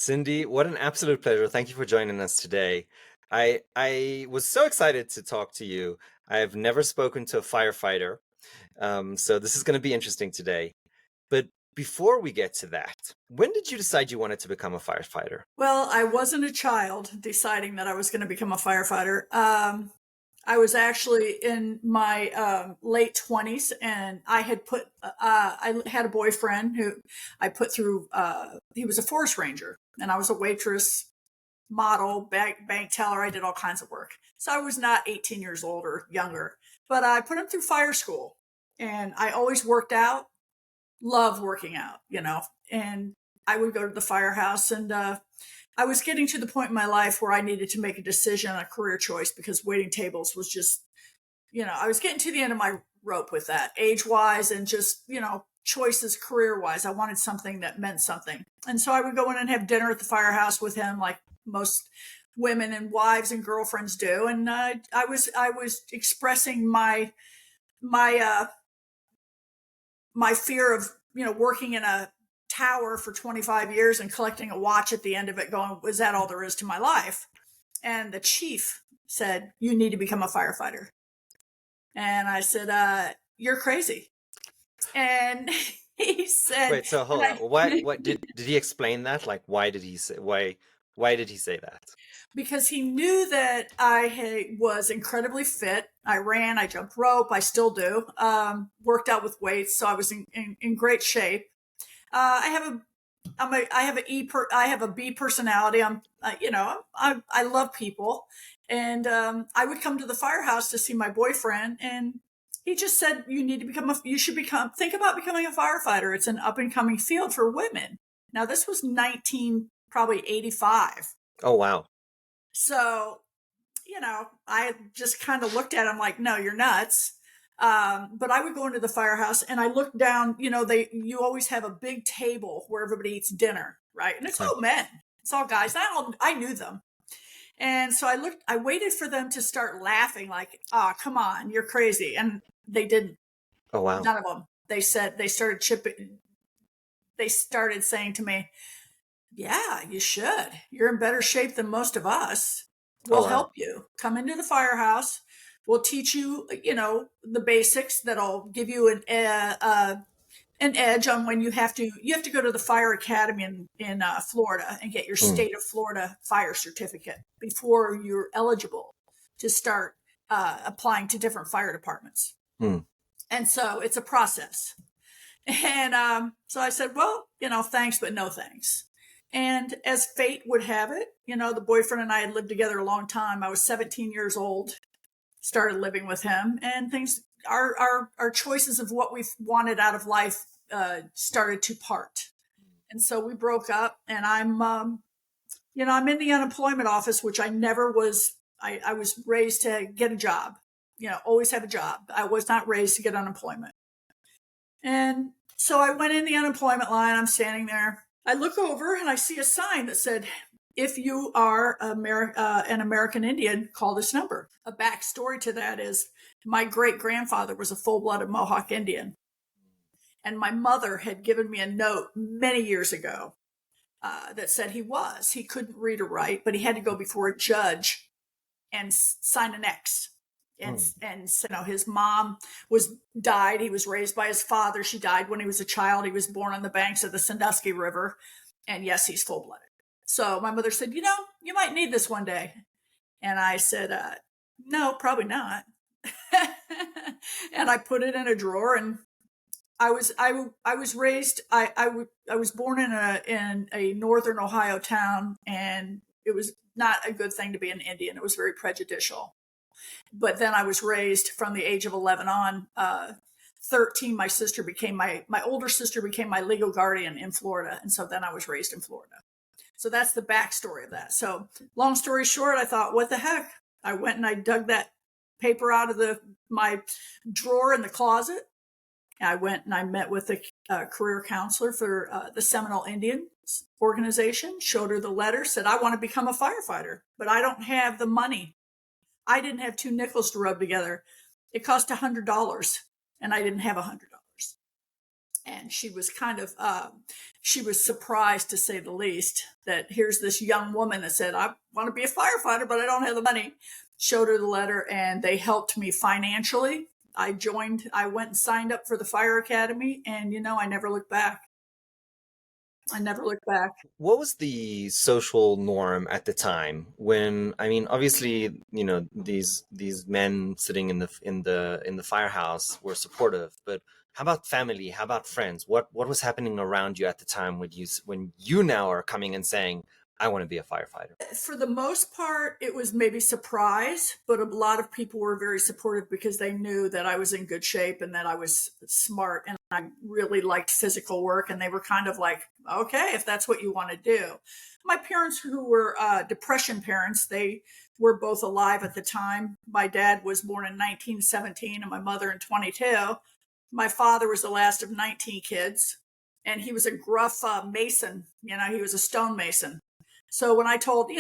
Cindy, what an absolute pleasure. Thank you for joining us today. I was so excited to talk to you. I've never spoken to a firefighter, so this is going to be interesting today. But before we get to that, when did you decide you wanted to become a firefighter? Well, I wasn't a child deciding that I was going to become a firefighter. I was actually in my late 20s, and I had a boyfriend who I put through, he was a forest ranger, and I was a waitress, model, bank teller. I did all kinds of work. So I was not 18 years old or younger, but I put him through fire school, and I always worked out, loved working out, and I would go to the firehouse and, I was getting to the point in my life where I needed to make a decision, a career choice, because waiting tables was just, I was getting to the end of my rope with that, age wise, and just, choices career wise. I wanted something that meant something. And so I would go in and have dinner at the firehouse with him, like most women and wives and girlfriends do. And I was expressing my my fear of, working in a tower for 25 years and collecting a watch at the end of it, going, was that all there is to my life? And the chief said, you need to become a firefighter. And I said, you're crazy. And he said, Wait, so and hold on. What did he explain that? Like, why did he say that? because he knew that was incredibly fit. I ran, I jumped rope, I still do, worked out with weights. So I was in great shape. I have a I have a B personality. I love people, and I would come to the firehouse to see my boyfriend, and he just said, you should think about becoming a firefighter. It's an up and coming field for women. Now this was 1985. Oh, wow. So, I just kind of looked at him like, no, you're nuts. But I would go into the firehouse and I looked down, you always have a big table where everybody eats dinner, right? And it's Huh. all men. It's all guys. I knew them. And so I waited for them to start laughing like, oh, come on, you're crazy. And they didn't, Oh, wow. none of them. They started saying to me, yeah, you should. You're in better shape than most of us. Oh, We'll wow. help you. Come into the firehouse. We'll teach you, the basics that'll give you an edge on when you have to go to the fire academy in Florida and get your Mm, state of Florida fire certificate before you're eligible to start applying to different fire departments. mm. And so it's a process. And so I said, well, thanks, but no thanks. And as fate would have it, the boyfriend and I had lived together a long time. I was 17 years old, started living with him, and our choices of what we wanted out of life started to part. And so we broke up, and I'm in the unemployment office, which I never was. I was raised to get a job, always have a job. I was not raised to get unemployment. And so I went in the unemployment line. I'm standing there. I look over and I see a sign that said, if you are an American Indian, call this number. A backstory to that is my great grandfather was a full blooded Mohawk Indian. And my mother had given me a note many years ago that said he couldn't read or write, but he had to go before a judge and sign an X. Mm. And his mom died. He was raised by his father. She died when he was a child. He was born on the banks of the Sandusky River. And yes, he's full blooded. So my mother said, you might need this one day. And I said, no, probably not. And I put it in a drawer. And I was raised. I was born in a northern Ohio town, and it was not a good thing to be an Indian. It was very prejudicial. But then I was raised from the age of 11 on. 13, my sister became my older sister became my legal guardian in Florida, and so then I was raised in Florida. So that's the backstory of that. So long story short, I thought, what the heck? I went and I dug that paper out of my drawer in the closet. I went and I met with a career counselor for the Seminole Indian organization, showed her the letter, said, I want to become a firefighter, but I don't have the money. I didn't have two nickels to rub together. It cost $100, and I didn't have $100. And she was she was surprised, to say the least, that here's this young woman that said, I want to be a firefighter, but I don't have the money. Showed her the letter, and they helped me financially. I went and signed up for the fire academy, and I never looked back. I never looked back. What was the social norm at the time when, I mean, obviously, these men sitting in the firehouse were supportive, but how about family? How about friends? What was happening around you at the time when you now are coming and saying, I want to be a firefighter? For the most part, it was maybe surprise, but a lot of people were very supportive because they knew that I was in good shape and that I was smart and I really liked physical work. And they were kind of like, okay, if that's what you want to do. My parents, who were depression parents, they were both alive at the time. My dad was born in 1917 and my mother in 22. My father was the last of 19 kids, and he was a gruff mason. He was a stonemason. So when I told, he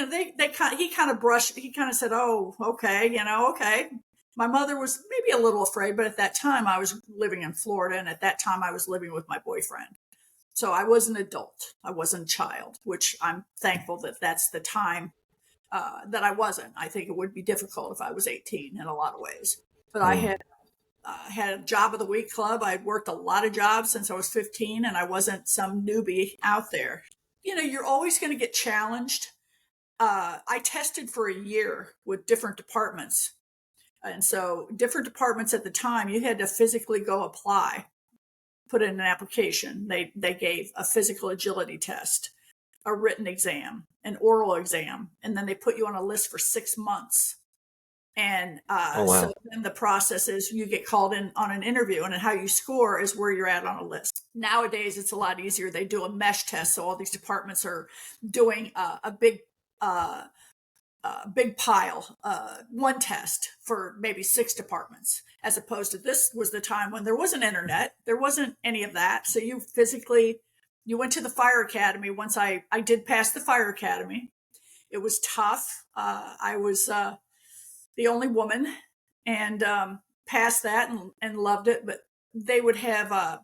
kind of brushed, he kind of said, oh, okay, okay. My mother was maybe a little afraid, but at that time I was living in Florida, and at that time I was living with my boyfriend. So I was an adult. I wasn't a child, which I'm thankful that that's the time that I wasn't. I think it would be difficult if I was 18 in a lot of ways. But I Mm. had a job of the week club. I'd worked a lot of jobs since I was 15, and I wasn't some newbie out there. You're always going to get challenged. I tested for a year with different departments. And so different departments at the time, you had to physically go apply, put in an application. They gave a physical agility test, a written exam, an oral exam, and then they put you on a list for 6 months. And Oh, so wow. then the process is you get called in on an interview, and how you score is where you're at on a list. Nowadays, it's a lot easier. They do a mesh test, so all these departments are doing a uh, big pile, one test for maybe 6 departments, as opposed to this was the time when there wasn't internet, there wasn't any of that. So you went to the fire academy. Once I did pass the fire academy, it was tough. I was the only woman, and passed that and loved it. But they would have a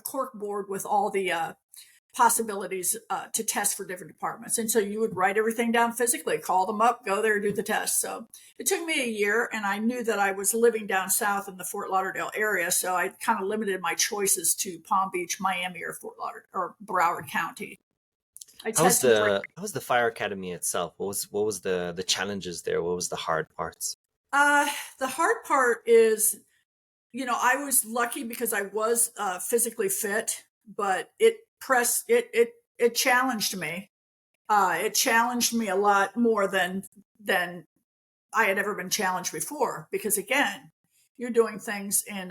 cork board with all the possibilities to test for different departments. And so you would write everything down physically, call them up, go there, do the test. So it took me a year, and I knew that I was living down south in the Fort Lauderdale area. So I kind of limited my choices to Palm Beach, Miami, or Fort Lauderdale or Broward County. I How was tested for the fire academy itself? What was the challenges there? What was the hard parts? uh, the hard part is, I was lucky because I was physically fit, but it challenged me. It challenged me a lot more than I had ever been challenged before. Because again, you're doing things in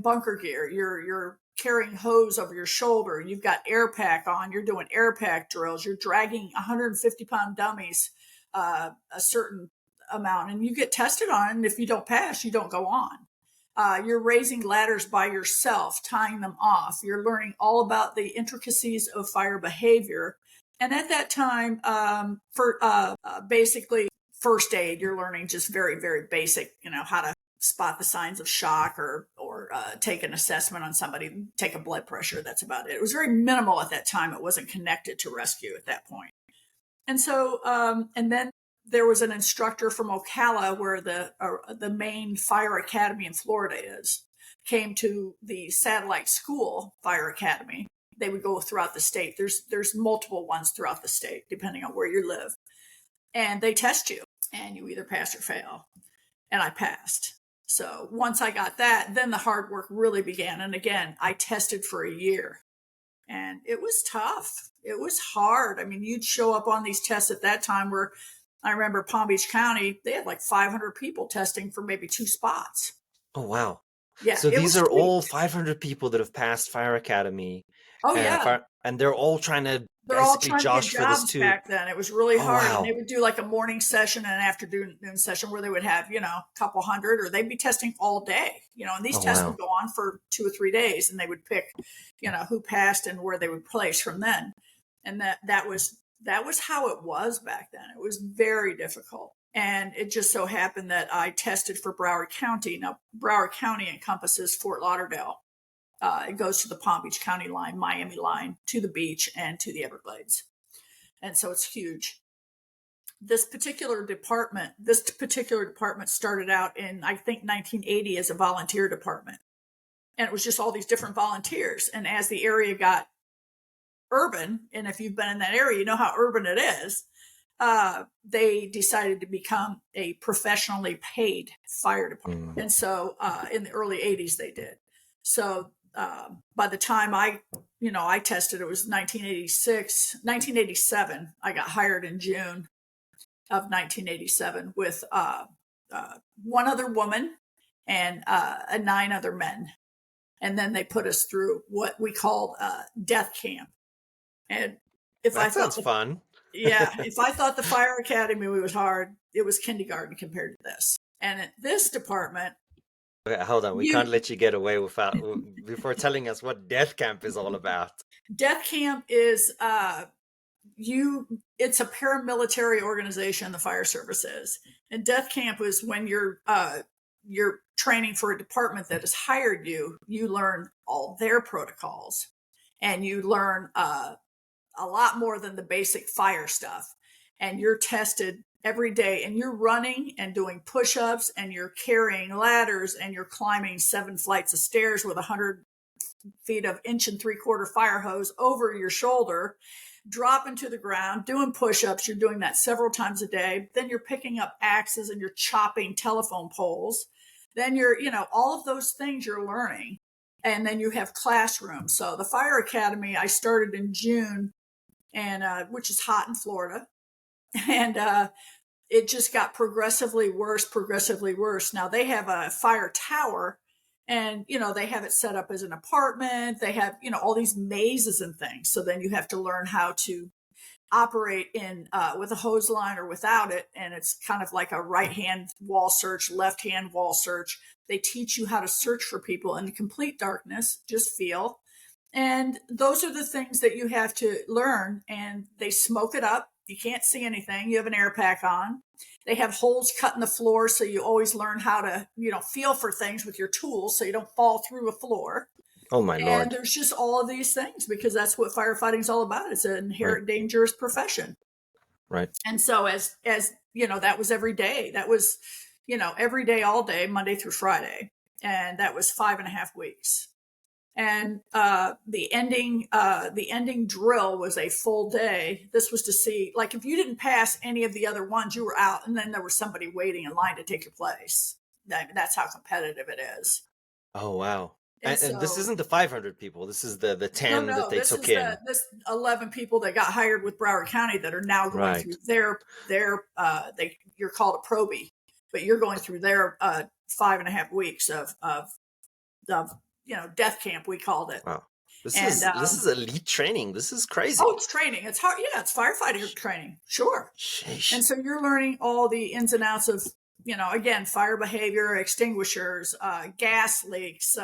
bunker gear. You're carrying hose over your shoulder. You've got air pack on. You're doing air pack drills. You're dragging 150-pound dummies a certain amount, and you get tested on it. And if you don't pass, you don't go on. You're raising ladders by yourself, tying them off. You're learning all about the intricacies of fire behavior. And at that time, for basically first aid, you're learning just very, very basic, how to spot the signs of shock, or take an assessment on somebody, take a blood pressure. That's about it. It was very minimal at that time. It wasn't connected to rescue at that point. And so, and then there was an instructor from Ocala, where the main fire academy in Florida is, came to the satellite school fire academy. They would go throughout the state. There's multiple ones throughout the state, depending on where you live. And they test you, and you either pass or fail. And I passed. So once I got that, then the hard work really began. And again, I tested for a year, and it was tough. It was hard. I mean, you'd show up on these tests at that time where I remember Palm Beach County, they had like 500 people testing for maybe 2 spots. Oh, wow. Yeah, So it these was are sweet. all 500 people that have passed fire academy, Oh, yeah. and they're all trying to They're all basically trying to get josh for this jobs too. back then. It was really Oh, hard. And they wow. would do like a morning session and an afternoon session where they would have, a couple hundred, or they'd be testing all day, and these Oh, tests would wow. go on for 2 or 3 days, and they would pick, who passed and where they would place from then. And that was how it was back then. It was very difficult. And it just so happened that I tested for Broward County. Now, Broward County encompasses Fort Lauderdale. It goes to the Palm Beach County line, Miami line, to the beach, and to the Everglades. And so it's huge. This particular department started out in, I think, 1980 as a volunteer department. And it was just all these different volunteers. And as the area got urban, and if you've been in that area, you know how urban it is, they decided to become a professionally paid fire department. And so in the early 80s, they did. So by the time I tested, it was 1987. I got hired in June of 1987 with one other woman and 9 other men. And then they put us through what we called death camp. And if that sounds fun. Yeah, if I thought the fire academy was hard, it was kindergarten compared to this. And at this department, okay, hold on, we can't let you get away without before telling us what death camp is all about. Death camp is it's a paramilitary organization, the fire service is. And death camp is when you're training for a department that has hired you. You learn all their protocols, and you learn a lot more than the basic fire stuff. And you're tested every day, and you're running and doing push-ups, and you're carrying ladders, and you're climbing 7 flights of stairs with 100 feet of 1 3/4 fire hose over your shoulder, dropping to the ground, doing push-ups. You're doing that several times a day. Then you're picking up axes and you're chopping telephone poles. Then you're, all of those things you're learning. And then you have classrooms. So the fire academy, I started in June, and which is hot in Florida. And it just got progressively worse. Now they have a fire tower, and, they have it set up as an apartment. They have, all these mazes and things. So then you have to learn how to operate in with a hose line or without it. And it's kind of like a right-hand wall search, left-hand wall search. They teach you how to search for people in complete darkness, just feel. And those are the things that you have to learn. And they smoke it up. You can't see anything. You have an air pack on. They have holes cut in the floor, so you always learn how to, feel for things with your tools so you don't fall ththrough a floor. Oh, my Lord. And there's just all of these things, because that's what firefighting is all about. It's an inherent dangerous profession. Right. And so as that was every day. That was, every day, all day, Monday through Friday. And that was 5.5 weeks. And the ending drill was a full day. This was to see, like, if you didn't pass any of the other ones, you were out, and then there was somebody waiting in line to take your place. That's how competitive it is. Oh, wow. And so, this isn't the 500 people. This is the 10 that they took in. This 11 people that got hired with Broward County that are now going through their you're called a probie, but you're going through their 5.5 weeks of death camp, we called it. Wow. This is elite training. This is crazy. Oh, it's training. It's hard. Yeah, it's firefighting training. Sure. Sheesh. And so you're learning all the ins and outs of, again, fire behavior, extinguishers, gas leaks,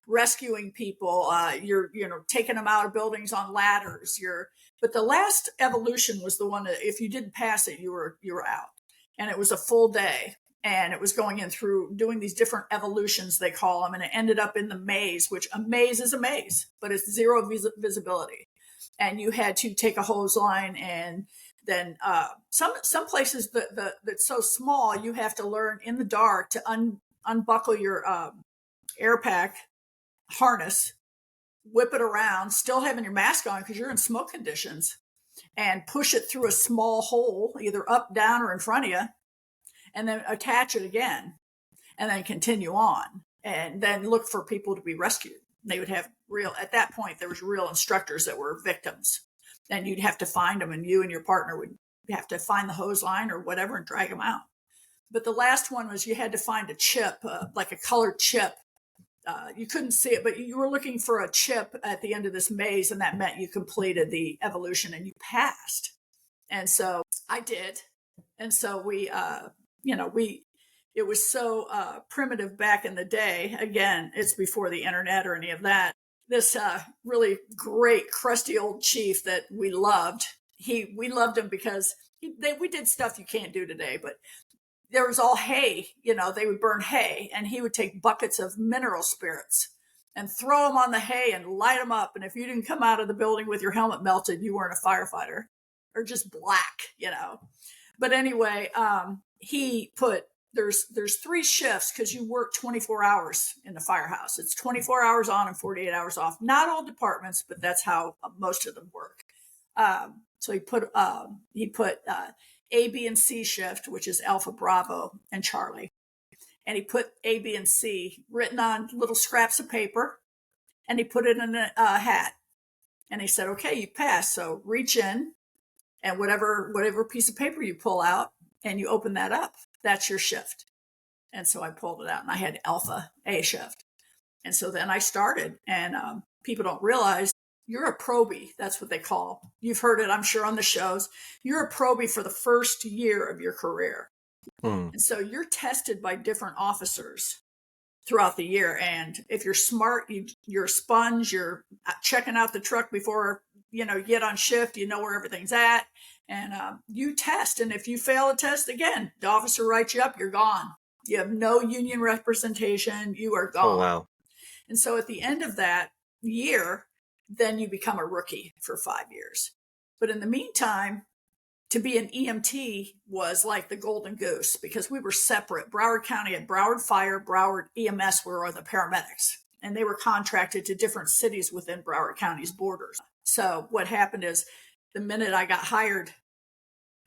rescuing people. You're taking them out of buildings on ladders. But the last evolution was the one that if you didn't pass it, you were out. And it was a full day. And it was going in through doing these different evolutions, they call them. And it ended up in the maze, which a maze is a maze, but it's zero visibility. And you had to take a hose line, and then some places that's so small, you have to learn in the dark to unbuckle your air pack harness, whip it around, still having your mask on because you're in smoke conditions, and push it through a small hole, either up, down, or in front of you. And then attach it again, and then continue on, and then look for people to be rescued. They would have at that point, there was real instructors that were victims, and you'd have to find them, and you and your partner would have to find the hose line or whatever and drag them out. But the last one was you had to find a chip, like a colored chip. You couldn't see it, but you were looking for a chip at the end of this maze, and that meant you completed the evolution and you passed. And so I did. And so it was so primitive back in the day. Again, it's before the internet or any of that. This really great, crusty old chief that we loved. We loved him because we did stuff you can't do today, but there was all hay. They would burn hay, and he would take buckets of mineral spirits and throw them on the hay and light them up. And if you didn't come out of the building with your helmet melted, you weren't a firefighter, or just black, you know. But anyway, he put there's 3 shifts because you work 24 hours in the firehouse. It's 24 hours on and 48 hours off. Not all departments, but that's how most of them work. So he put A, B, and C shift, which is Alpha, Bravo, and Charlie. And he put A, B, and C written on little scraps of paper, and he put it in a hat. And he said, "Okay, you passed. So reach in, and whatever piece of paper you pull out, and you open that up, that's your shift." And so I pulled it out, and I had Alpha A shift. And so then I started, and people don't realize you're a probie. That's what they call. You've heard it, I'm sure, on the shows. You're a probie for the first year of your career. And so you're tested by different officers throughout the year. And if you're smart, you're a sponge. You're checking out the truck before you get on shift. You know where everything's at, and you test. And if you fail a test again, the officer writes you up. You're gone. You have no union representation. You are gone. Oh, wow. And so at the end of that year, then you become a rookie for 5 years. But in the meantime, to be an EMT was like the golden goose because we were separate. Broward County had Broward Fire, Broward EMS were the paramedics, and they were contracted to different cities within Broward County's borders. So what happened is the minute I got hired,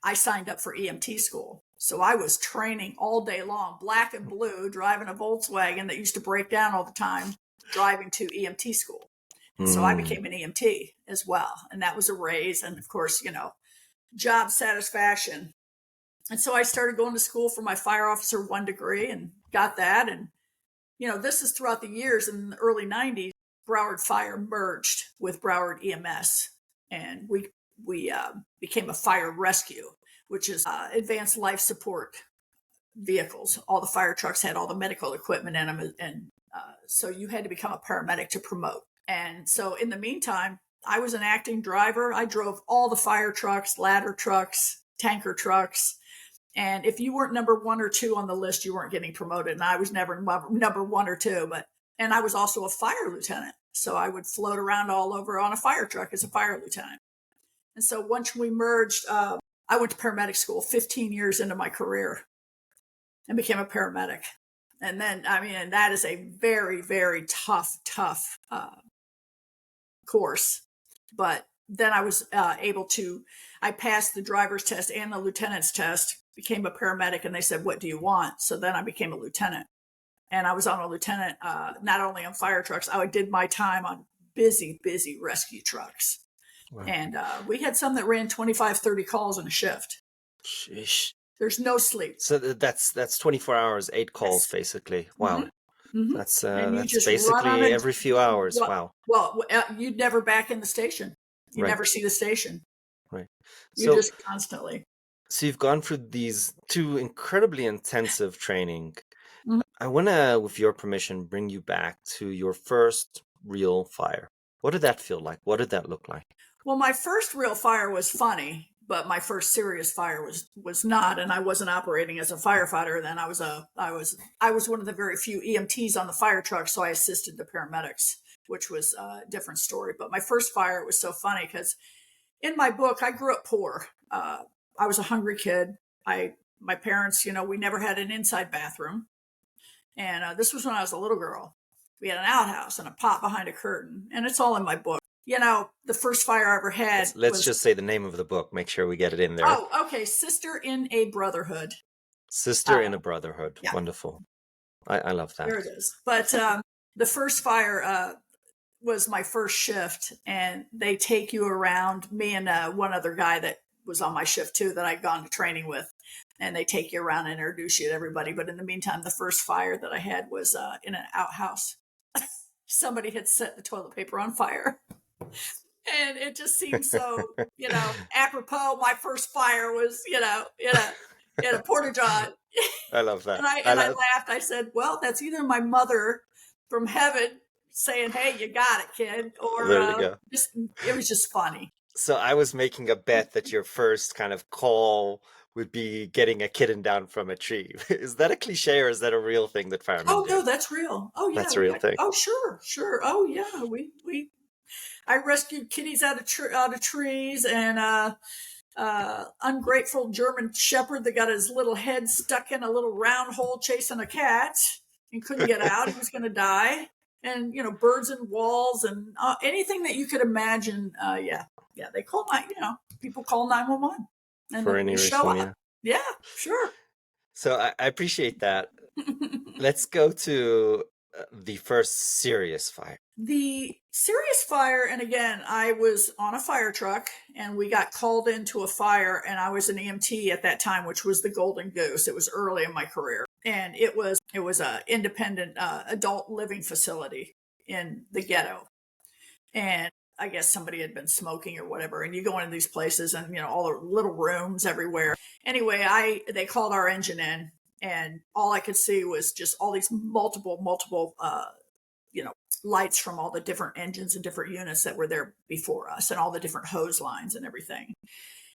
I signed up for EMT school. So I was training all day long, black and blue, driving a Volkswagen that used to break down all the time, driving to EMT school. And so I became an EMT as well. And that was a raise. And of course, job satisfaction. And so I started going to school for my fire officer 1 degree and got that. And, this is throughout the years. In the early 90s, Broward Fire merged with Broward EMS. And we became a fire rescue, which is advanced life support vehicles. All the fire trucks had all the medical equipment in them. And so you had to become a paramedic to promote. And so in the meantime, I was an acting driver. I drove all the fire trucks, ladder trucks, tanker trucks. And if you weren't number 1 or 2 on the list, you weren't getting promoted. And I was never number 1 or 2, and I was also a fire lieutenant. So I would float around all over on a fire truck as a fire lieutenant. And so once we merged, I went to paramedic school 15 years into my career and became a paramedic. And then, and that is a very, very tough course. But then I was I passed the driver's test and the lieutenant's test, became a paramedic, and they said, "What do you want?" So then I became a lieutenant. And I was on a lieutenant, not only on fire trucks, I did my time on busy rescue trucks. Wow. And we had some that ran 25, 30 calls in a shift. Sheesh. There's no sleep. So that's 24 hours, 8 calls, yes. Basically. Wow. Mm-hmm. That's basically every few hours. Wow. Well, you'd never back in the station. You never see the station. Right. You just constantly. So you've gone through these 2 incredibly intensive training. Mm-hmm. I want to, with your permission, bring you back to your first real fire. What did that feel like? What did that look like? Well, my first real fire was funny, but my first serious fire was not, and I wasn't operating as a firefighter then. I was one of the very few EMTs on the fire truck, so I assisted the paramedics, which was a different story. But my first fire, it was so funny because in my book, I grew up poor. I was a hungry kid. My parents, we never had an inside bathroom, and this was when I was a little girl. We had an outhouse and a pot behind a curtain, and it's all in my book. The first fire I ever had. Let's just say the name of the book. Make sure we get it in there. Oh, okay. Sister in a Brotherhood. Sister in a Brotherhood. Yeah. Wonderful. I love that. There it is. But the first fire was my first shift, and they take you around, me and one other guy that was on my shift too that I'd gone to training with, and they take you around and introduce you to everybody. But in the meantime, the first fire that I had was in an outhouse. Somebody had set the toilet paper on fire. And it just seemed so, apropos. My first fire was, in a porta-john. I love that. And I laughed. I said, well, that's either my mother from heaven saying, "Hey, you got it, kid," or it was just funny. So I was making a bet that your first kind of call would be getting a kitten down from a tree. Is that a cliche or is that a real thing that firemen Oh do? no, that's real. Oh yeah, That's a we real got. thing. Oh sure, sure. Oh yeah, we. I rescued kitties out of trees, and ungrateful German Shepherd that got his little head stuck in a little round hole chasing a cat and couldn't get out. He was going to die. And birds and walls and anything that you could imagine. Yeah, yeah. They call people call 911, and For then any we show reason, up. yeah. Yeah, sure. So I appreciate that. Let's go to the first serious fire. The serious fire, and again, I was on a fire truck and we got called into a fire, and I was an EMT at that time, which was the Golden Goose. It was early in my career, and it was a independent adult living facility in the ghetto. And I guess somebody had been smoking or whatever, and you go into these places and all the little rooms everywhere. Anyway, they called our engine in, and all I could see was just all these multiple you know lights from all the different engines and different units that were there before us, and all the different hose lines and everything.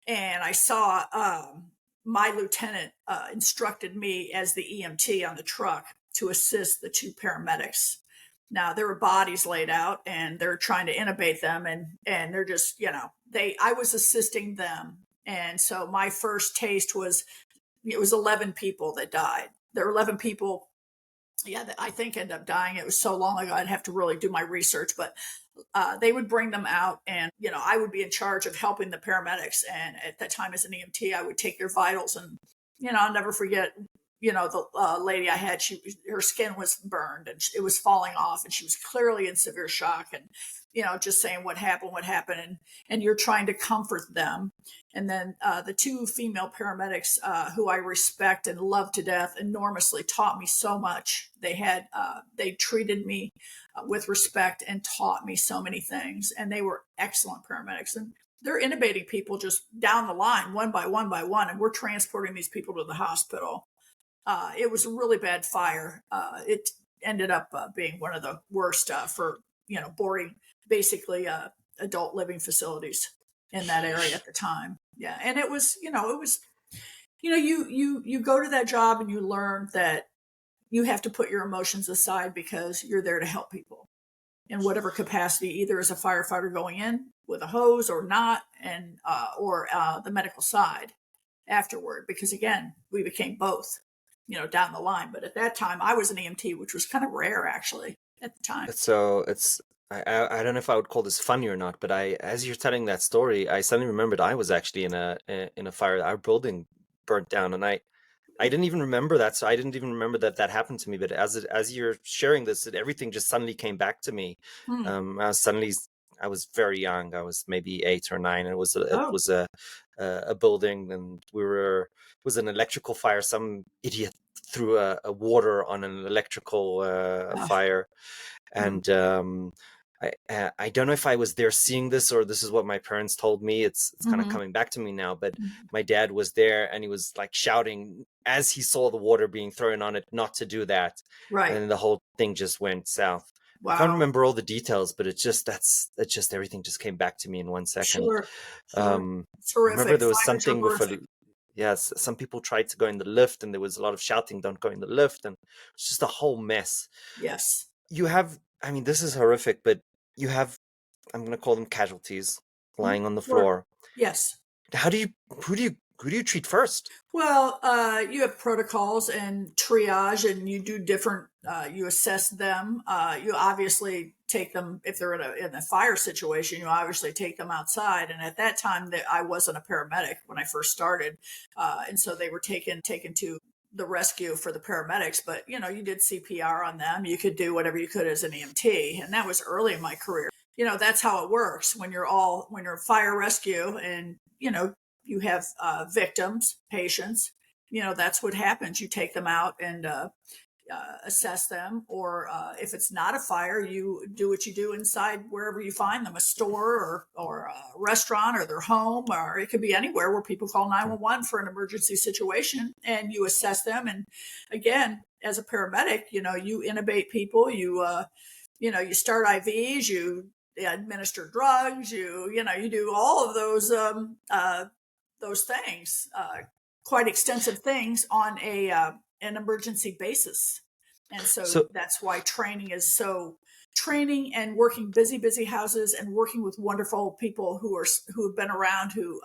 And I saw my lieutenant instructed me as the EMT on the truck to assist the two paramedics. Now there were bodies laid out, and they're trying to intubate them, and they're just they I was assisting them. And so my first taste was, it was 11 people that died. There were 11 people, yeah, that I think ended up dying. It was so long ago, I'd have to really do my research, but they would bring them out, and I would be in charge of helping the paramedics. And at that time, as an EMT, I would take their vitals, and I'll never forget. The lady I had, her skin was burned and it was falling off, and she was clearly in severe shock, and just saying what happened, and you're trying to comfort them. And then the two female paramedics, who I respect and love to death enormously, taught me so much. They treated me with respect and taught me so many things, and they were excellent paramedics. And they're intubating people just down the line, one by one by one, and we're transporting these people to the hospital. It was a really bad fire. It ended up being one of the worst for boarding, basically adult living facilities in that area at the time. Yeah, and you go to that job and you learn that you have to put your emotions aside, because you're there to help people in whatever capacity, either as a firefighter going in with a hose or not, and or the medical side afterward. Because again, we became both, down the line. But at that time, I was an EMT, which was kind of rare actually at the time. So it's I don't know if I would call this funny or not, but as you're telling that story, I suddenly remembered I was actually in a fire. Our building burnt down, and I didn't even remember that. So I didn't even remember that that happened to me. But as you're sharing this, everything just suddenly came back to me. Hmm. I was very young. I was maybe 8 or 9. It Oh, was a building, and it was an electrical fire. Some idiot threw a water on an electrical fire, hmm. and I don't know if I was there seeing this or this is what my parents told me. It's kind of Hmm. coming back to me now, but my dad was there and he was like shouting as he saw the water being thrown on it not to do that, and Right. then the whole thing just went south. I can't Wow. remember all the details, but it's just everything just came back to me in 1 second. Sure. Sure. Um, It's I remember horrific. there was Fires are something with horrific. yes, some people tried to go in the lift and there was a lot of shouting, don't go in the lift, and it's just a whole mess. Yes. You have, I mean, this is horrific, but you have, I'm going to call them casualties Mhm. lying on the Sure. floor. Yes. How do you, who do you treat first? Well, you have protocols and triage, and you do different. You assess them. You obviously take them if they're in a fire situation. You obviously take them outside. And at that time, that I wasn't a paramedic when I first started, and so they were taken to the rescue for the paramedics. But you did CPR on them. You could do whatever you could as an EMT, and that was early in my career. That's how it works when you're fire rescue, and you have victims, patients. That's what happens. You take them out and assess them, or if it's not a fire, you do what you do inside wherever you find them, a store or a restaurant or their home, or it could be anywhere where people call Yeah. 911 for an emergency situation, and you assess them. And again, as a paramedic, you intubate people, you start IVs, you administer drugs, you do all of those things. quite extensive things on a an emergency basis. And so So, that's why training is so training and working busy houses and working with wonderful people who have been around who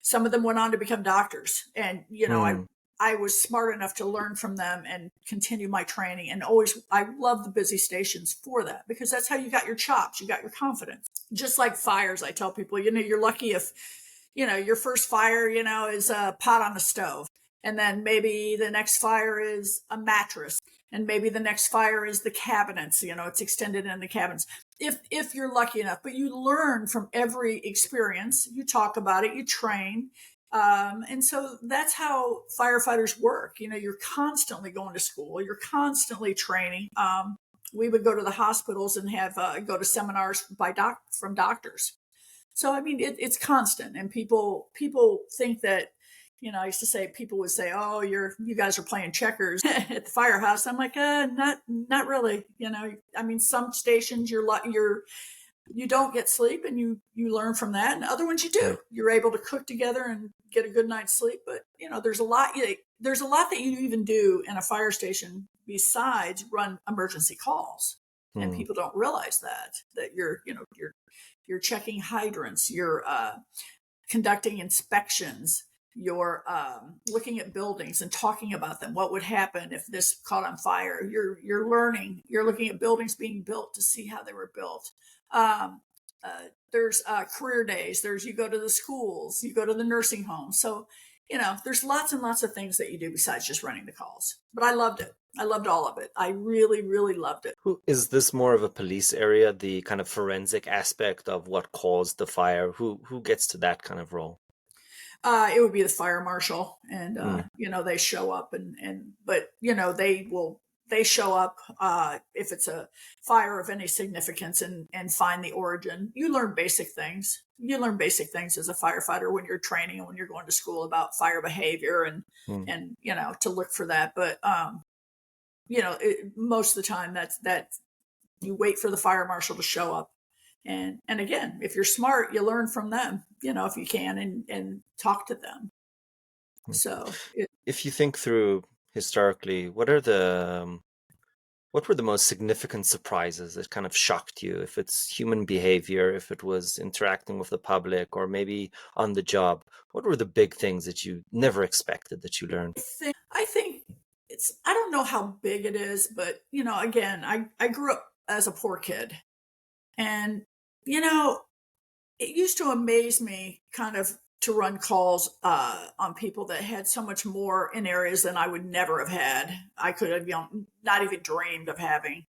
some of them went on to become doctors. And, hmm, I was smart enough to learn from them and continue my training. And always, I love the busy stations for that because that's how you got your chops, you got your confidence. Just like fires, I tell people, you're lucky if, your first fire, is a pot on the stove. And then maybe the next fire is a mattress. And maybe the next fire is the cabinets, it's extended in the cabinets. If you're lucky enough, but you learn from every experience, you talk about it, you train, and so that's how firefighters work. You're constantly going to school, you're constantly training. We would go to the hospitals and have go to seminars from doctors. So I mean, it's constant, and people think that. I used to say people would say, "Oh, you guys are playing checkers at the firehouse." I'm like, not really. I mean, some stations you don't get sleep and you learn from that, and other ones you do. right. You're able to cook together and get a good night's sleep. But there's a lot that you even do in a fire station besides run emergency calls, and Hmm, people don't realize that you're checking hydrants, you're conducting inspections, you're looking at buildings and talking about them. What would happen if this caught on fire? You're learning. You're looking at buildings being built to see how they were built. Um, there's career days. You go to the schools. You go to the nursing homes. So there's lots and lots of things that you do besides just running the calls. But I loved it. I loved all of it. I really, really loved it. who is this more of a police area, the kind of forensic aspect of what caused the fire? Who gets to that kind of role? It would be the fire marshal, and Hmm, they show up, but they show up if it's a fire of any significance, and find the origin. You learn basic things. You learn basic things as a firefighter when you're training and when you're going to school about fire behavior hmm, and to look for that. But most of the time that you wait for the fire marshal to show up, and again, if you're smart, you learn from them, if you can, and talk to them. hmm. So If you think through historically, what were the most significant surprises that kind of shocked you? If it's human behavior, if it was interacting with the public, or maybe on the job, what were the big things that you never expected that you learned? I think I don't know how big it is, but again, I grew up as a poor kid, and you know it used to amaze me kind of to run calls on people that had so much more in areas than I would never have had. I could have not even dreamed of having.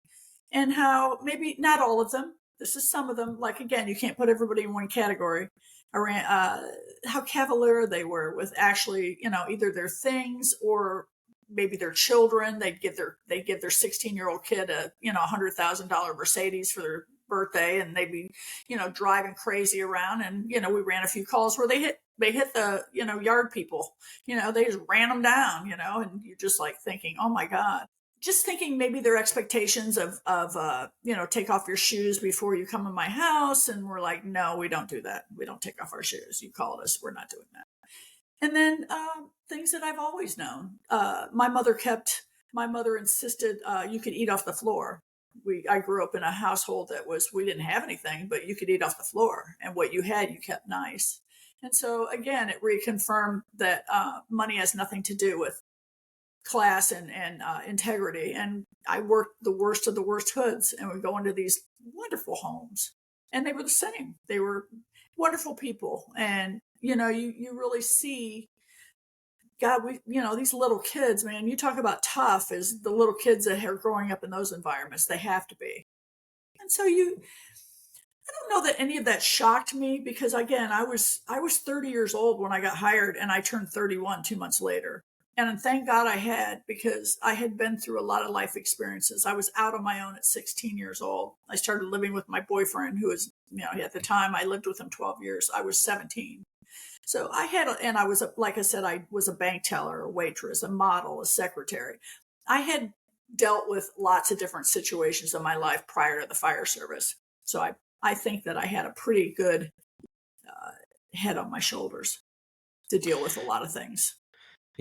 And how maybe not all of them, this is some of them. Like, again, you can't put everybody in one category. Around how cavalier they were with actually, either their things or maybe their children. They'd give their 16-year-old kid a $100,000 Mercedes for their birthday, and they'd be driving crazy around. And we ran a few calls where they hit the yard people. They just ran them down. And you're just like thinking, oh my god, just thinking maybe their expectations of take off your shoes before you come in my house, and we're like, no, we don't do that. We don't take off our shoes. You called us, we're not doing that. And then things that I've always known. My mother insisted you could eat off the floor. I grew up in a household we didn't have anything, but you could eat off the floor, and what you had you kept nice. And so again, it reconfirmed that money has nothing to do with class and integrity. And I worked the worst of the worst hoods, and would go into these wonderful homes, and they were the same. They were wonderful people, and you really see. God, these little kids, man, you talk about tough as the little kids that are growing up in those environments. They have to be. And so I don't know that any of that shocked me because again, I was 30 years old when I got hired, and I turned 31 2 months later. And thank God I had, because I had been through a lot of life experiences. I was out on my own at 16 years old. I started living with my boyfriend, who was, at the time I lived with him 12 years. I was 17. So and I was, like I said, I was a bank teller, a waitress, a model, a secretary. I had dealt with lots of different situations in my life prior to the fire service. So I think that I had a pretty good head on my shoulders to deal with a lot of things.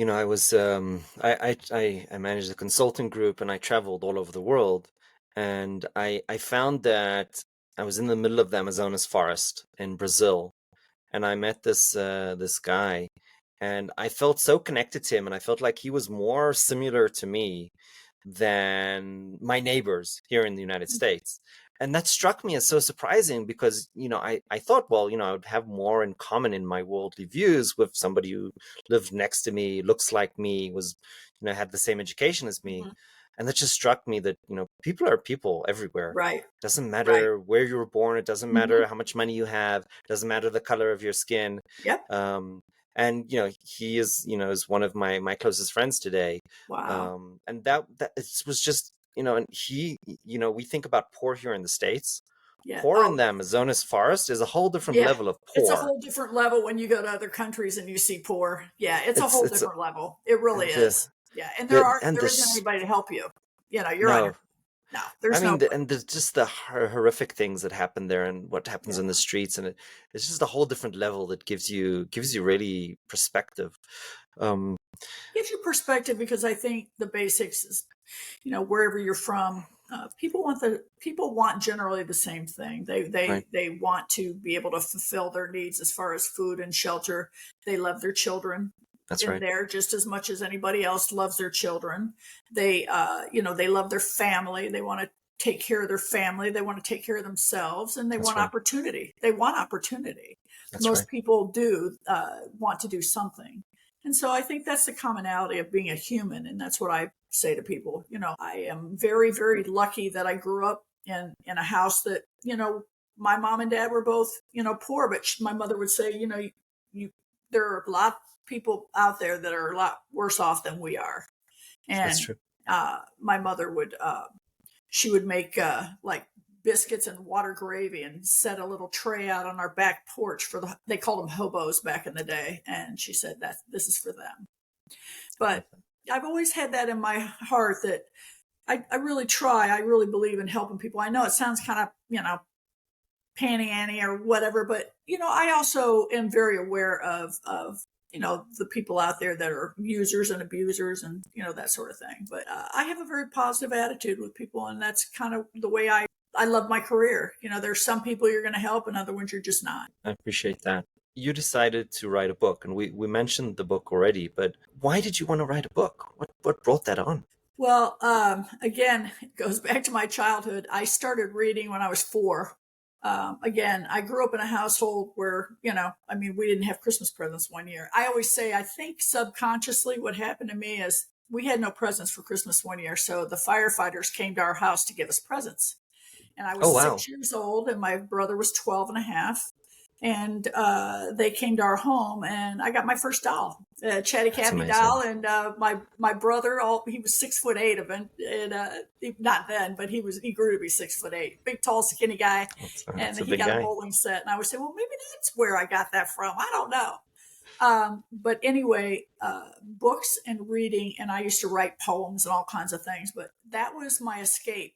I was I managed a consulting group and I traveled all over the world, and I found that I was in the middle of the Amazonas forest in Brazil, and I met this guy, and I felt so connected to him, and I felt like he was more similar to me than my neighbors here in the United States. And that struck me as so surprising because, I thought, well, I would have more in common in my worldly views with somebody who lived next to me, looks like me, was, had the same education as me. Mhm. And that just struck me that, people are people everywhere. Right. Doesn't Right. matter where you were born. It doesn't Hmm. matter how much money you have. Doesn't matter the color of your skin. Yep. Um, and he is one of my closest friends today. Wow. And that it was just, and we think about poor here in the States. Yeah. Poor in Oh, the Amazonas forest is a whole different yeah. level of It's a poor. whole different level when you go to other countries and you see poor. Yeah, it's a It's whole it's different level. It really the is. Yeah, and and there isn't this anybody to help you. You're on your no, no. I There's mean, nobody. and there's just the horrific things that happen there, and what happens Yeah, in the streets, and it's just a whole different level that gives you really perspective. Um, gives you perspective because I think the basics is wherever you're from, people want generally the same thing. right, They want to be able to fulfill their needs as far as food and shelter. They love their children that's in right, there just as much as anybody else loves their children. They love their family. They want to take care of their family. They want to take care of themselves, and they that's want right, opportunity. They want opportunity. that's right. Most people do want to do something. And so I think that's the commonality of being a human. And that's what I say to people. I am very, very lucky that I grew up in a house that, my mom and dad were both, poor, but my mother would say, you, there are a lot of people out there that are a lot worse off than we are. That's And true. my mother would, she would make like biscuits and water gravy and set a little tray out on our back porch they called them hobos back in the day. And she said that this is for them. I love But I've always had that in my heart that I really try. I really believe in helping people. I know it sounds kind of, panty Annie or whatever, but, I also am very aware of, the people out there that are users and abusers and, that sort of thing. But I have a very positive attitude with people. And that's kind of the way I love my career. There's some people you're going to help and other ones you're just not. I appreciate that. You decided to write a book, and we mentioned the book already, but why did you want to write a book? What brought that on? Well, again, it goes back to my childhood. I started reading when I was 4. Again, I grew up in a household where, I mean, we didn't have Christmas presents one year. I always say, I think subconsciously what happened to me is we had no presents for Christmas one year. So the firefighters came to our house to give us presents. And I Oh was wow, 6 years old and my brother was 12 and a half. And they came to our home and I got my first doll, a Chatty that's Cathy amazing. doll. And my brother, he was 6'8" and not then, but he grew to be 6'8", big, tall, skinny guy. And That's a he big got a guy. bowling set. And I would say, well, maybe that's where I got that from. I don't know. But anyway, books and reading, and I used to write poems and all kinds of things, but that was my escape.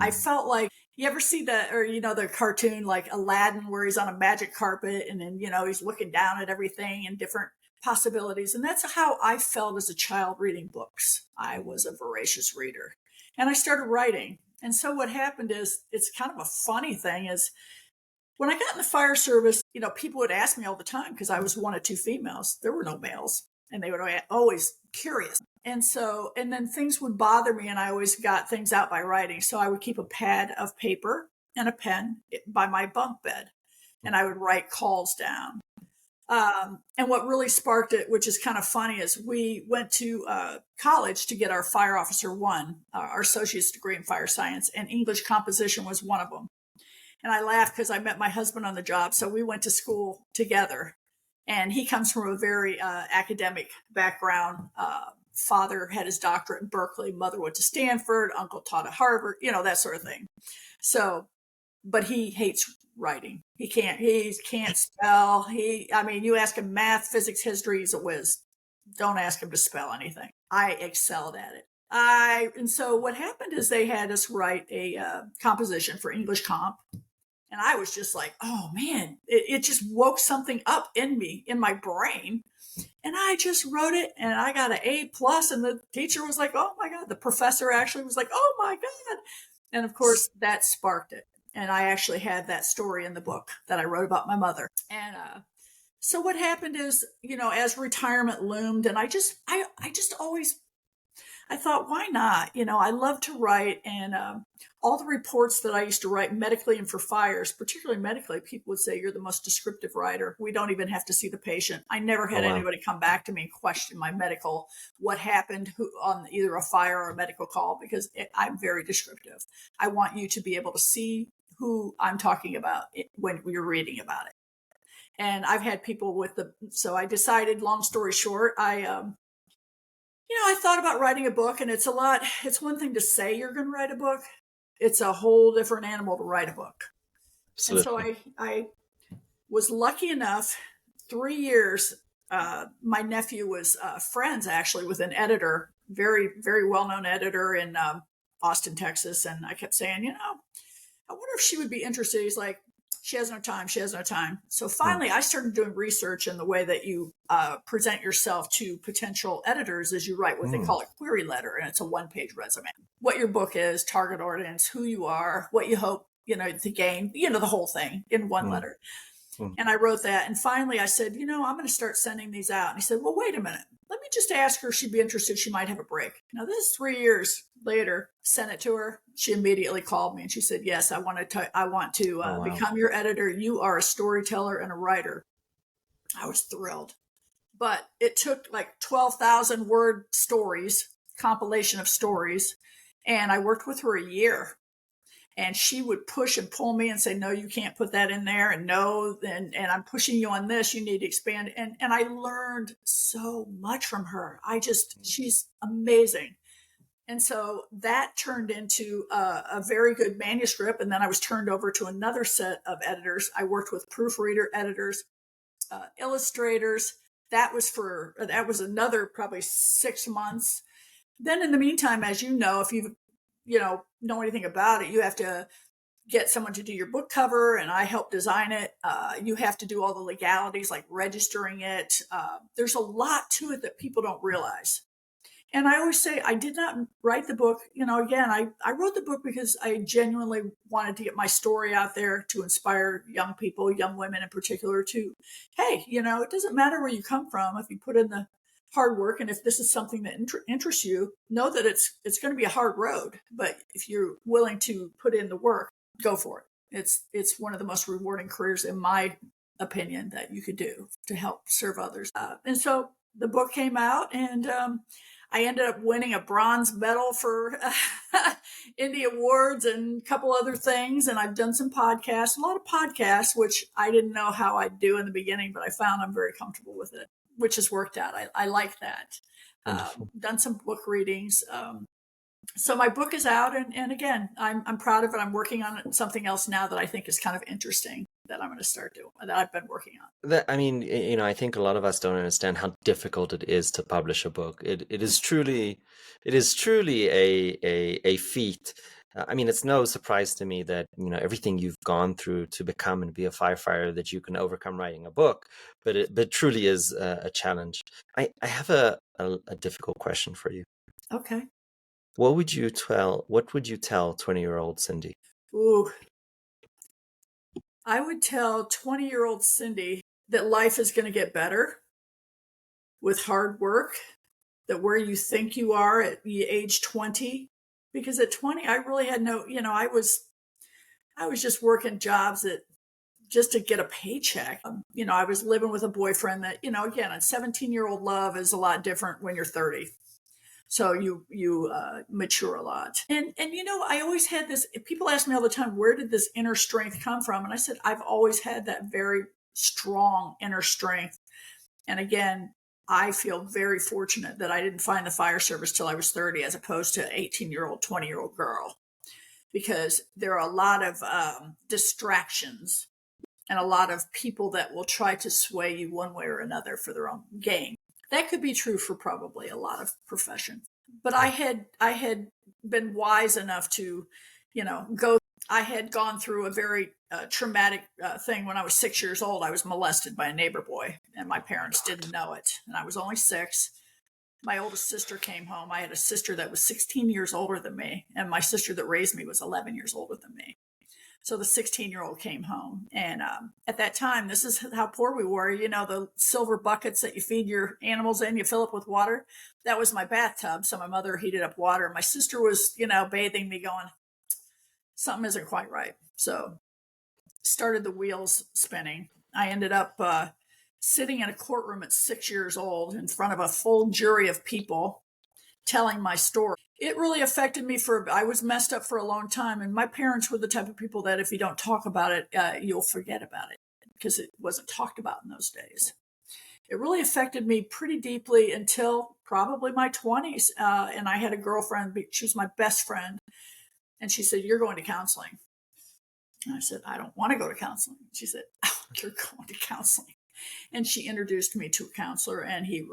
I Mm, felt like you ever see the cartoon like Aladdin where he's on a magic carpet and then, he's looking down at everything and different possibilities. And that's how I felt as a child reading books. I was a voracious reader and I started writing. And so what happened is it's kind of a funny thing is when I got in the fire service, people would ask me all the time because I was one of two females. There were no males and they would always curious. And so, and then things would bother me and I always got things out by writing. So I would keep a pad of paper and a pen by my bunk bed and I would write calls down. And what really sparked it, which is kind of funny, is we went to college to get our fire officer one, our associate's degree in fire science, and English composition was one of them. And I laughed because I met my husband on the job. So we went to school together. And he comes from a very academic background. Father had his doctorate in Berkeley, mother went to Stanford, uncle taught at Harvard, that sort of thing. So, but he hates writing. He can't spell. I mean, you ask him math, physics, history, he's a whiz. Don't ask him to spell anything. I excelled at it. And so what happened is they had us write a composition for English comp, and I was just like, oh man, it just woke something up in me, in my brain. And I just wrote it and I got an A+, and the teacher was like, oh my God. The professor actually was like, oh my God. And of course that sparked it. And I actually had that story in the book that I wrote about my mother. And so what happened is, as retirement loomed, and I just always, I thought, why not? I love to write, and all the reports that I used to write medically and for fires, particularly medically, people would say you're the most descriptive writer. We don't even have to see the patient. I never Oh had wow. anybody come back to me and question my medical, what happened on either a fire or a medical call, because I'm very descriptive. I want you to be able to see who I'm talking about when you're reading about it. And I've had people so I decided, long story short, I thought about writing a book, and it's one thing to say you're going to write a book. It's a whole different animal to write a book. And so Absolutely. I was lucky enough, 3 years, my nephew was friends actually with an editor, very, very well-known editor in Austin, Texas. And I kept saying, I wonder if she would be interested. He's like, she has no time. She has no time. So Mm, finally, I started doing research in the way that you present yourself to potential editors is you write what they mm, call a query letter, and it's a one-page resume. What your book is, target audience, who you are, what you hope, to gain, the whole thing in one mm, letter. mm. And I wrote that. And finally I said, I'm going to start sending these out. And he said, well, wait a minute. Let me just ask her if she'd be interested. She might have a break. Now, this is 3 years later. Sent it to her. She immediately called me and she said, yes, I want to Oh wow. become your editor. You are a storyteller and a writer. I was thrilled. But it took like 12,000 word stories, compilation of stories. And I worked with her a year, and she would push and pull me and say, no, you can't put that in there, and no, and I'm pushing you on this, you need to expand. And I learned so much from her. She's amazing. And so that turned into a very good manuscript, and then I was turned over to another set of editors. I worked with proofreader editors, illustrators. That was another probably 6 months. Then in the meantime, as you know, if know anything about it, you have to get someone to do your book cover, and I help design it. You have to do all the legalities like registering it. There's a lot to it that people don't realize. And I always say I did not write the book. Again, I wrote the book because I genuinely wanted to get my story out there to inspire young people, young women in particular, to, hey, it doesn't matter where you come from. If you put in the hard work, and if this is something that interests you, know that it's going to be a hard road. But if you're willing to put in the work, go for it. It's one of the most rewarding careers, in my opinion, that you could do to help serve others. And so the book came out, and I ended up winning a bronze medal for Indie Awards and a couple other things. And I've done some podcasts, a lot of podcasts, which I didn't know how I'd do in the beginning, but I found I'm very comfortable with it, which has worked out. I like that. Wonderful. Done some book readings. So my book is out, and again, I'm proud of it. I'm working on something else now that I think is kind of interesting that I'm going to start doing, that I've been working on. I mean, I think a lot of us don't understand how difficult it is to publish a book. It is truly a feat. I mean, it's no surprise to me that, everything you've gone through to become and be a firefighter, that you can overcome writing a book, but it truly is a challenge. I have a difficult question for you. Okay. What would you tell 20-year-old Cindie? Ooh, I would tell 20-year-old Cindie that life is going to get better with hard work, that where you think you are at the age 20, because at 20, I really had no, I was just working jobs that just to get a paycheck. I was living with a boyfriend that, again, a 17-year-old love is a lot different when you're 30. So you mature a lot. And I always had this. People ask me all the time, where did this inner strength come from? And I said, I've always had that very strong inner strength. And again, I feel very fortunate that I didn't find the fire service till I was 30, as opposed to 18-year-old, 20-year-old girl, because there are a lot of distractions and a lot of people that will try to sway you one way or another for their own gain. That could be true for probably a lot of professions. But I had been wise enough to, go. I had gone through a very traumatic thing when I was 6 years old. I was molested by a neighbor boy, and my parents didn't know it. And I was only 6. My oldest sister came home. I had a sister that was 16 years older than me, and my sister that raised me was 11 years older than me. So the 16-year-old came home. And at that time, this is how poor we were. You know, the silver buckets that you feed your animals in, you fill up with water. That was my bathtub. So my mother heated up water. My sister was, bathing me, going, something isn't quite right. So started the wheels spinning. I ended up sitting in a courtroom at 6 years old in front of a full jury of people telling my story. It really affected me. I was messed up for a long time, and my parents were the type of people that if you don't talk about it, you'll forget about it, because it wasn't talked about in those days. It really affected me pretty deeply until probably my 20s. And I had a girlfriend, she was my best friend, and she said, "You're going to counseling." And I said, "I don't want to go to counseling." She said, "Oh, you're going to counseling." And she introduced me to a counselor, and he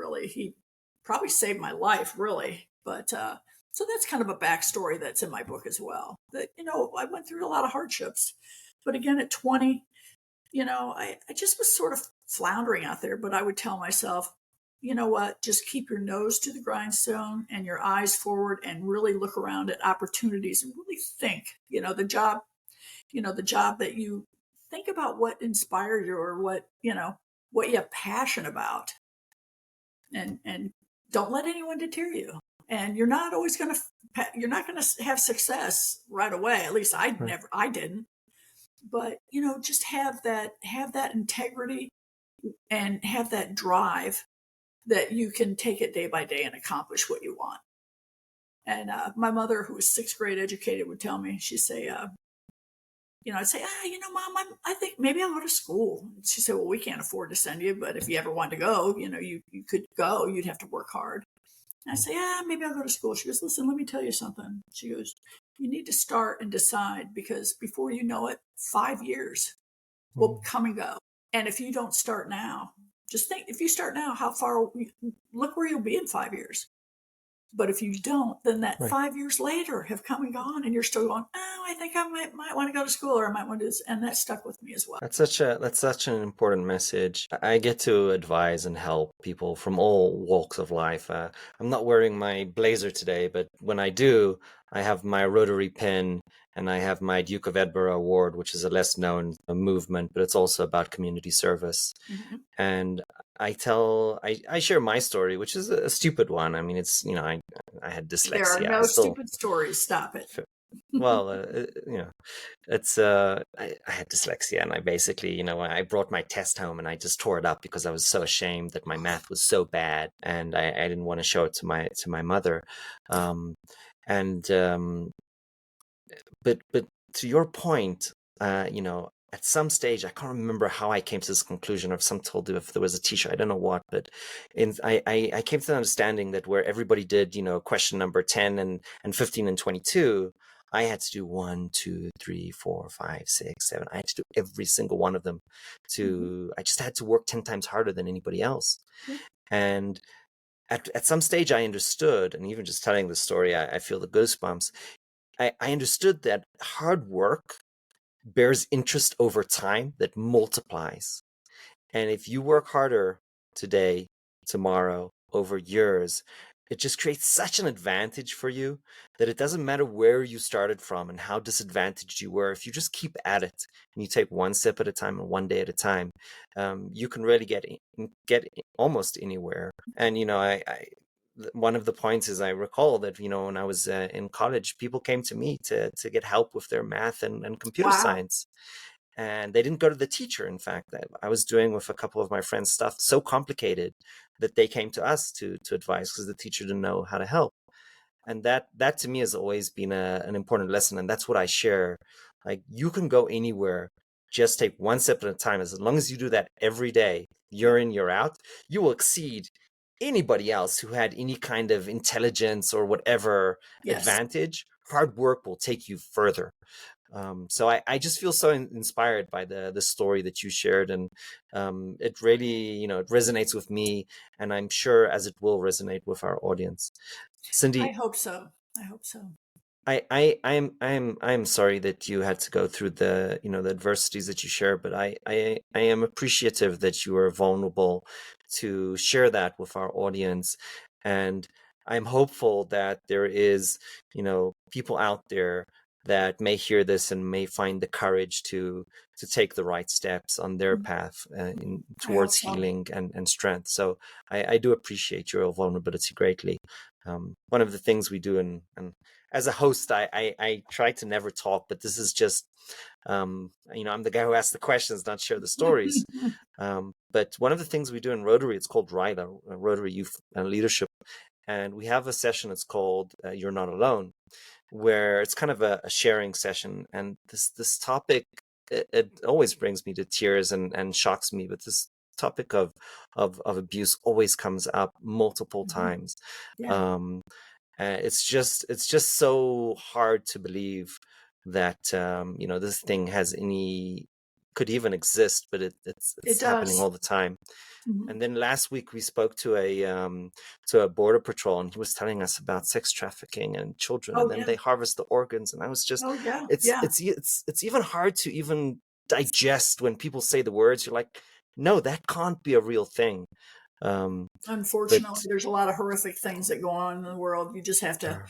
probably saved my life, really. But so that's kind of a backstory that's in my book as well. That, I went through a lot of hardships. But again, at 20, I just was sort of floundering out there. But I would tell myself, you know what, just keep your nose to the grindstone and your eyes forward, and really look around at opportunities and really think, the job that you think about, what inspired you, or what you have passion about, and don't let anyone deter you. And you're not always going to have success right away. At least I didn't. But, just have that integrity and have that drive that you can take it day by day and accomplish what you want. And my mother, who was sixth grade educated, would tell me, she'd say, I'd say, Mom, I think maybe I'll go to school. She said, "Well, we can't afford to send you, but if you ever wanted to go, you could go. You'd have to work hard." And I say, maybe I'll go to school. She goes, "Listen, let me tell you something." She goes, "You need to start and decide, because before you know it, 5 years will come and go. And if you don't start now, just think, if you start now, look where you'll be in 5 years. But if you don't, then that Right. 5 years later have come and gone, and you're still going, oh, I think I might want to go to school, or I might want to do this." And that stuck with me as well. That's such an important message. I get to advise and help people from all walks of life. I'm not wearing my blazer today, but when I do, I have my Rotary pin and I have my Duke of Edinburgh Award, which is a less known movement, but it's also about community service. Mm-hmm. And I share my story, which is a stupid one. I mean, I had There are dyslexia. I no still, stupid stories. Stop it. well, it's I had dyslexia, and I basically, I brought my test home and I just tore it up because I was so ashamed that my math was so bad, and I didn't want to show it to my mother. Um, and but to your point, at some stage, I can't remember how I came to this conclusion, or if some told you, if there was a teacher, I don't know what, but I came to the understanding that where everybody did, question number 10 and 15 and 22, I had to do 1, 2, 3, 4, 5, 6, 7. I had to do every single one of them. Mm-hmm. I just had to work 10 times harder than anybody else. Yeah. And at some stage I understood, and even just telling the story, I feel the goosebumps. I understood that hard work bears interest over time that multiplies. And if you work harder today, tomorrow, over years, it just creates such an advantage for you that it doesn't matter where you started from and how disadvantaged you were. If you just keep at it and you take one step at a time and one day at a time, you can really get almost anywhere. And one of the points is, I recall that when I was in college, people came to me to get help with their math and computer Wow. science, and they didn't go to the teacher. In fact, I was doing with a couple of my friends stuff so complicated that they came to us to advise, because the teacher didn't know how to help. And that to me has always been an important lesson, and that's what I share. Like, you can go anywhere, just take one step at a time. As long as you do that every day, year in, year out, you will exceed anybody else who had any kind of intelligence or whatever Yes. advantage. Hard work will take you further. So I just feel so inspired by the story that you shared, and it really, it resonates with me, and I'm sure as it will resonate with our audience. I Cindie, hope so. I hope so. I'm sorry that you had to go through the, the adversities that you share, but I am appreciative that you are vulnerable to share that with our audience. And I'm hopeful that there is, people out there that may hear this and may find the courage to take the right steps on their path I hope towards so. healing and strength. So I do appreciate your vulnerability greatly. One of the things we do, and as a host, I try to never talk, but this is just, I'm the guy who asks the questions, not share the stories. But one of the things we do in Rotary, it's called RILA, Rotary Youth Leadership, and we have a session. It's called "You're Not Alone," where it's kind of a sharing session. And this topic, it always brings me to tears and shocks me. But this topic of abuse always comes up multiple Mhm. times. Yeah, Um, it's just so hard to believe that this thing has any could even exist, but it it's happening does. all the time. Mhm. And then last week we spoke to a border patrol, and he was telling us about sex trafficking and children, Oh and then yeah. they harvest the organs, and I was just, Oh yeah. it's Yeah. it's it's even hard to even digest when people say the words. You're like, no, that can't be a real thing. Um, but Unfortunately, there's a lot of horrific things that go on in the world. You just have to,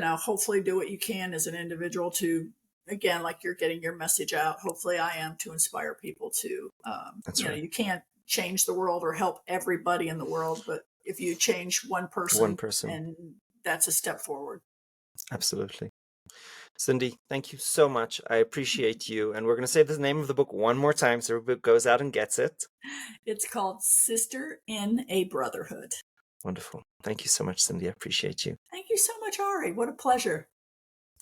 uh, hopefully do what you can as an individual to, again, like you're getting your message out. Hopefully, I am to inspire people to, that's right, you can't change the world or help everybody in the world, but if you change one one person, person, and that's a step forward. absolutely. Cindie, thank you so much. I appreciate you. And we're going to say the name of the book one more time so everybody goes out and gets it. It's called Sister in a Brotherhood. Wonderful. Thank you so much, Cindie. I appreciate you. Thank you so much, Ari. What a pleasure.